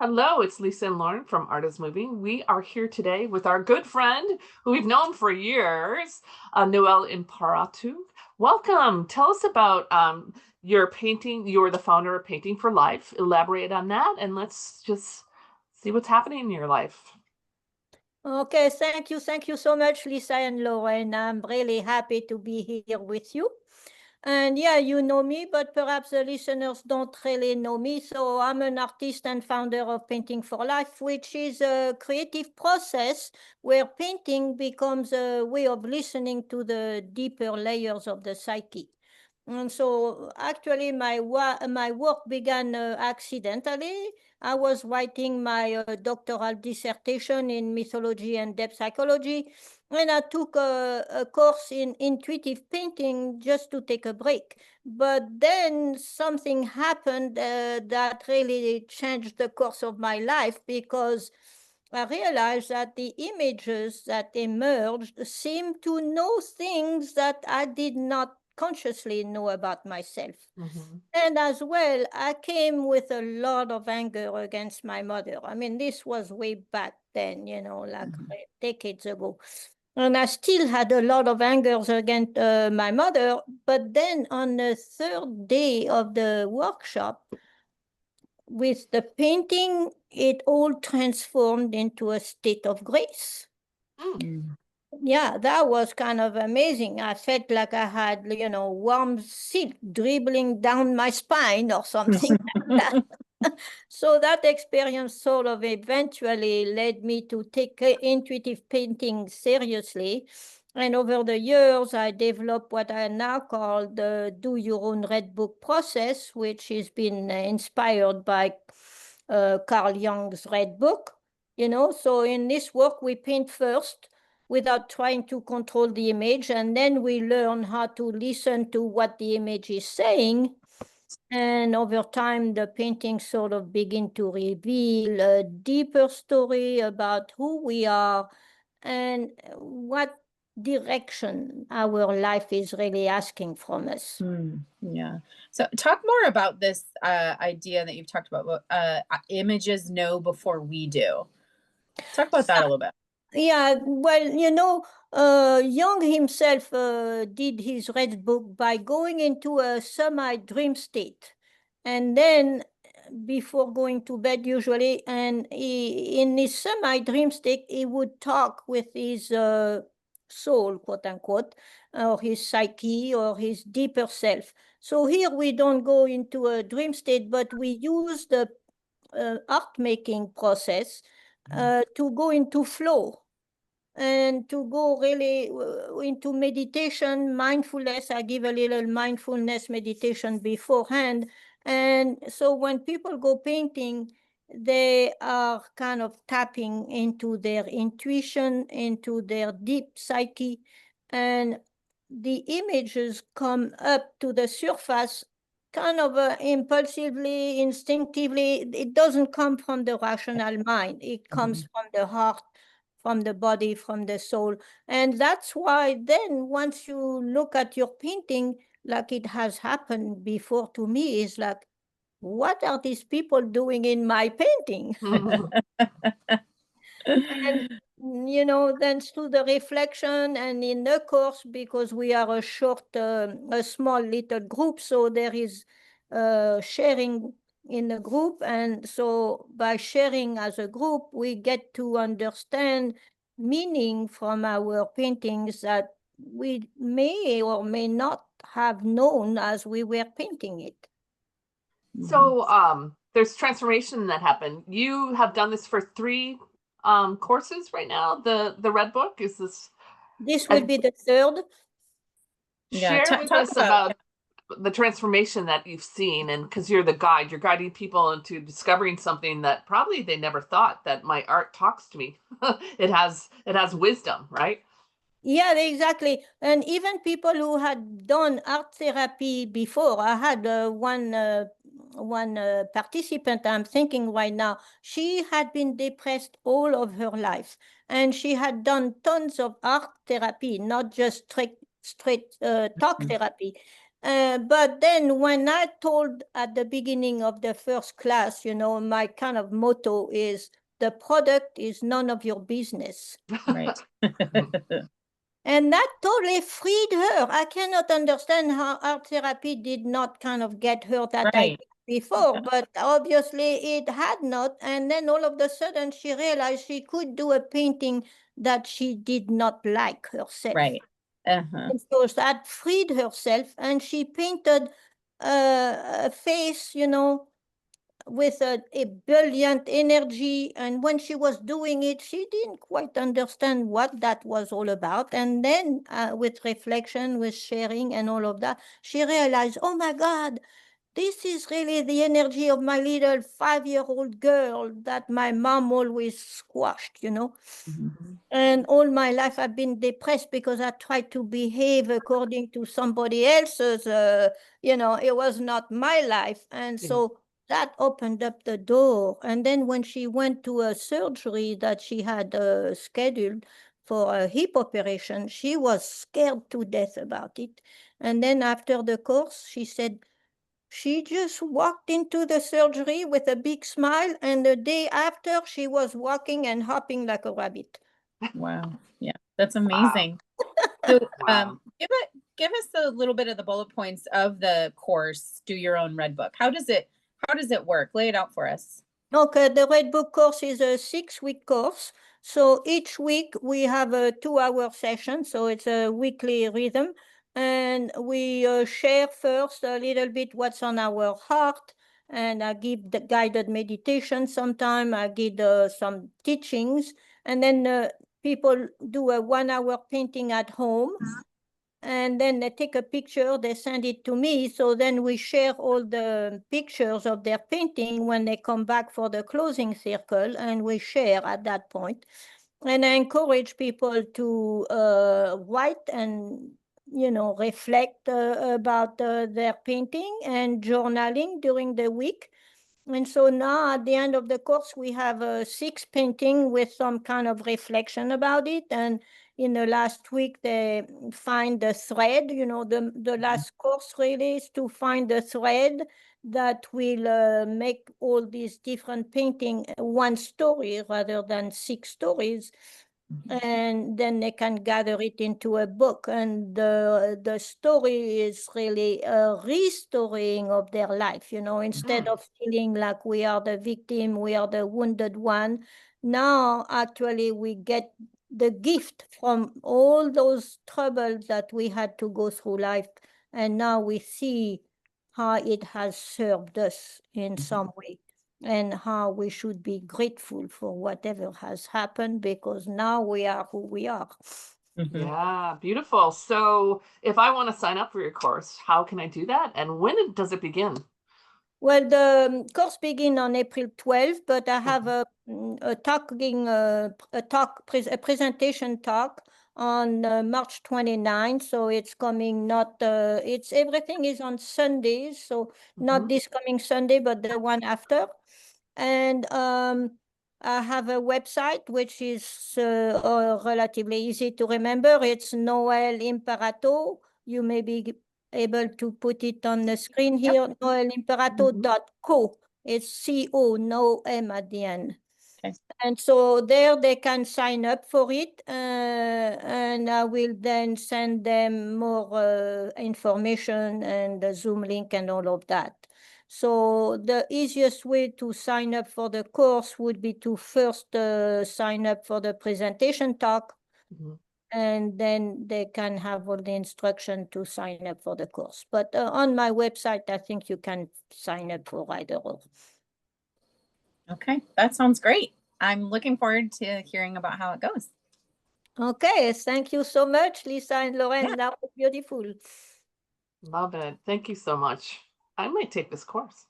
Hello, it's Lisa and Lauren from Art is Moving. We are here today with our good friend who we've known for years, Noelle Imparato. Welcome. Tell us about your painting. You're the founder of Painting for Life. Elaborate on that, and let's just see what's happening in your life. Okay, thank you. Thank you so much, Lisa and Lauren. I'm really happy to be here with you. And yeah, you know me, but perhaps the listeners don't really know me. So I'm an artist and founder of Painting for Life, which is a creative process where painting becomes a way of listening to the deeper layers of the psyche. And so actually my work began accidentally. I was writing my doctoral dissertation in mythology and depth psychology, and I took a course in intuitive painting just to take a break. But then something happened that really changed the course of my life, because I realized that the images that emerged seemed to know things that I did not consciously know about myself. Mhm. And as well, I came with a lot of anger against my mother. I mean, this was way back then, like decades ago. And I still had a lot of anger against my mother. But then on the third day of the workshop, with the painting, it all transformed into a state of grace. Mm. Yeah, that was kind of amazing. I felt like I had, warm silk dribbling down my spine or something like that. So that experience sort of eventually led me to take intuitive painting seriously. And over the years, I developed what I now call the do your own red book process, which has been inspired by Carl Jung's red book. So in this work, we paint first without trying to control the image, and then we learn how to listen to what the image is saying. And over time, the paintings sort of begin to reveal a deeper story about who we are and what direction our life is really asking from us. Yeah. So talk more about this idea that you've talked about, images know before we do. Talk about that a little bit. Yeah, well, Jung himself did his red book by going into a semi-dream state. And then before going to bed usually, and in his semi-dream state, he would talk with his soul, quote unquote, or his psyche or his deeper self. So here we don't go into a dream state, but we use the art making process to go into flow and to go really into meditation, mindfulness. I give a little mindfulness meditation beforehand. And so when people go painting, they are kind of tapping into their intuition, into their deep psyche, and the images come up to the surface kind of impulsively, instinctively. It doesn't come from the rational mind. It comes from the heart, from the body, from the soul. And that's why then once you look at your painting, like it has happened before to me, is like, what are these people doing in my painting? And, then through the reflection and in the course, because we are a small little group, so there is sharing in the group. And so by sharing as a group, we get to understand meaning from our paintings that we may or may not have known as we were painting it. So there's transformation that happened. You have done this for three courses right now. The red book is this. This will be the third. Yeah, Share with us about the transformation that you've seen, and because you're the guide, you're guiding people into discovering something that probably they never thought, that my art talks to me. it has wisdom, right? Yeah, exactly. And even people who had done art therapy before, I had one participant I'm thinking right now. She had been depressed all of her life, and she had done tons of art therapy, not just straight talk therapy. But then when I told at the beginning of the first class, my kind of motto is the product is none of your business. Right. And that totally freed her. I cannot understand how art therapy did not kind of get her that Right. idea before, but obviously it had not. And then all of a sudden she realized she could do a painting that she did not like herself. Right. And so that freed herself, and she painted a face, with a brilliant energy. And when she was doing it, she didn't quite understand what that was all about. And then with reflection, with sharing and all of that, she realized, oh my God, this is really the energy of my little 5-year-old girl that my mom always squashed, And all my life I've been depressed because I tried to behave according to somebody else's, it was not my life. And so that opened up the door. And then when she went to a surgery that she had scheduled for a hip operation, she was scared to death about it. And then after the course, she said, she just walked into the surgery with a big smile, and the day after, she was walking and hopping like a rabbit. Wow. Yeah, that's amazing. So Wow. give us a little bit of the bullet points of the course, Do Your Own Red Book. How does it work? Lay it out for us. Okay, the Red Book course is a 6-week course. So each week we have a 2-hour session. So it's a weekly rhythm. And we share first a little bit what's on our heart. And I give the guided meditation sometime. I give some teachings. And then people do a 1-hour painting at home. And then they take a picture, they send it to me. So then we share all the pictures of their painting when they come back for the closing circle, and we share at that point. And I encourage people to write and, reflect about their painting and journaling during the week. And so now at the end of the course, we have 6 paintings with some kind of reflection about it. And in the last week, they find the thread, the last course really is to find the thread that will make all these different paintings one story rather than 6 stories. And then they can gather it into a book. And the story is really a restoring of their life, instead of feeling like we are the victim, we are the wounded one. Now, actually, we get the gift from all those troubles that we had to go through life. And now we see how it has served us in some way, and how we should be grateful for whatever has happened, because now we are who we are. Yeah, beautiful. So if I want to sign up for your course, how can I do that? And when does it begin? Well, the course begins on April 12th, but I have a presentation talk on March 29th. So it's coming, everything is on Sundays. So not this coming Sunday, but the one after. And I have a website which is relatively easy to remember. It's Noelle Imparato. You may be able to put it on the screen here. noelleimparato.co. It's C-O, no M at the end. Okay. And so there they can sign up for it, and I will then send them more information and the Zoom link and all of that. So the easiest way to sign up for the course would be to first sign up for the presentation talk, and then they can have all the instruction to sign up for the course. But on my website, I think you can sign up for either or. Okay, that sounds great. I'm looking forward to hearing about how it goes. Okay, thank you so much, Lisa and Lorenz. Yeah. That was beautiful. Love it. Thank you so much. I might take this course.